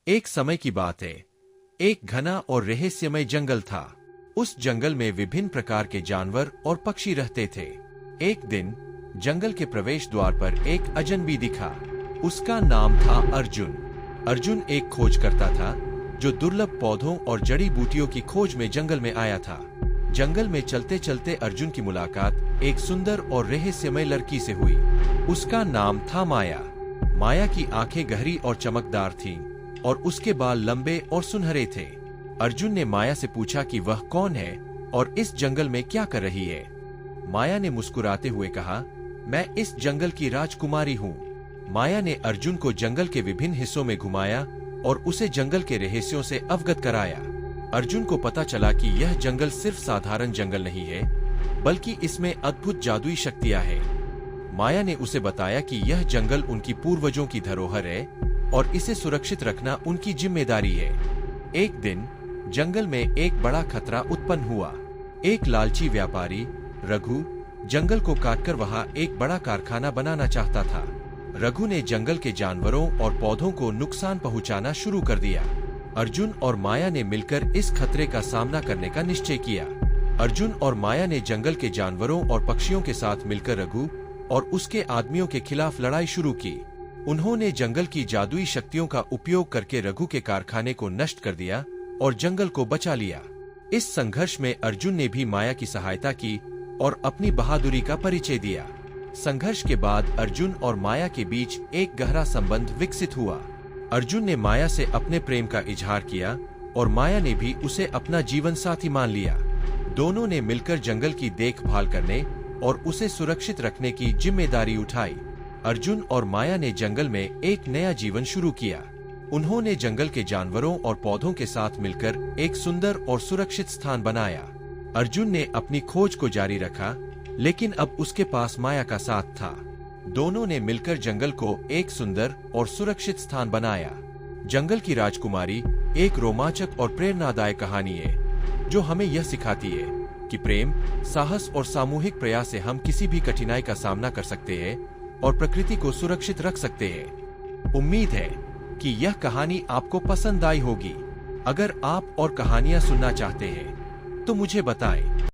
एक समय की बात है। एक घना और रहस्यमय जंगल था। उस जंगल में विभिन्न प्रकार के जानवर और पक्षी रहते थे। एक दिन जंगल के प्रवेश द्वार पर एक अजनबी दिखा। उसका नाम था अर्जुन। अर्जुन एक खोजकर्ता था जो दुर्लभ पौधों और जड़ी बूटियों की खोज में जंगल में आया था। जंगल में चलते चलते अर्जुन की मुलाकात एक सुंदर और रहस्यमय लड़की से हुई। उसका नाम था माया। माया की आंखें गहरी और चमकदार थीं और उसके बाल लंबे और सुनहरे थे। अर्जुन ने माया से पूछा कि वह कौन है और इस जंगल में क्या कर रही है। माया ने मुस्कुराते हुए कहा, मैं इस जंगल की राजकुमारी हूँ। माया ने अर्जुन को जंगल के विभिन्न हिस्सों में घुमाया और उसे जंगल के रहस्यों से अवगत कराया। अर्जुन को पता चला कि यह जंगल सिर्फ साधारण जंगल नहीं है, बल्कि इसमें अद्भुत जादुई शक्तियां हैं। माया ने उसे बताया कि यह जंगल उनकी पूर्वजों की धरोहर है और इसे सुरक्षित रखना उनकी जिम्मेदारी है। एक दिन जंगल में एक बड़ा खतरा उत्पन्न हुआ। एक लालची व्यापारी रघु जंगल को काटकर वहां एक बड़ा कारखाना बनाना चाहता था। रघु ने जंगल के जानवरों और पौधों को नुकसान पहुंचाना शुरू कर दिया। अर्जुन और माया ने मिलकर इस खतरे का सामना करने का निश्चय किया। अर्जुन और माया ने जंगल के जानवरों और पक्षियों के साथ मिलकर रघु और उसके आदमियों के खिलाफ लड़ाई शुरू की। उन्होंने जंगल की जादुई शक्तियों का उपयोग करके रघु के कारखाने को नष्ट कर दिया और जंगल को बचा लिया। इस संघर्ष में अर्जुन ने भी माया की सहायता की और अपनी बहादुरी का परिचय दिया। संघर्ष के बाद अर्जुन और माया के बीच एक गहरा संबंध विकसित हुआ। अर्जुन ने माया से अपने प्रेम का इजहार किया और माया ने भी उसे अपना जीवन साथी मान लिया। दोनों ने मिलकर जंगल की देखभाल करने और उसे सुरक्षित रखने की जिम्मेदारी उठाई। अर्जुन और माया ने जंगल में एक नया जीवन शुरू किया। उन्होंने जंगल के जानवरों और पौधों के साथ मिलकर एक सुंदर और सुरक्षित स्थान बनाया। अर्जुन ने अपनी खोज को जारी रखा, लेकिन अब उसके पास माया का साथ था। दोनों ने मिलकर जंगल को एक सुंदर और सुरक्षित स्थान बनाया। जंगल की राजकुमारी एक रोमांचक और प्रेरणादायक कहानी है जो हमें यह सिखाती है कि प्रेम, साहस और सामूहिक प्रयास से हम किसी भी कठिनाई का सामना कर सकते हैं और प्रकृति को सुरक्षित रख सकते हैं। उम्मीद है कि यह कहानी आपको पसंद आई होगी। अगर आप और कहानियां सुनना चाहते हैं तो मुझे बताएं।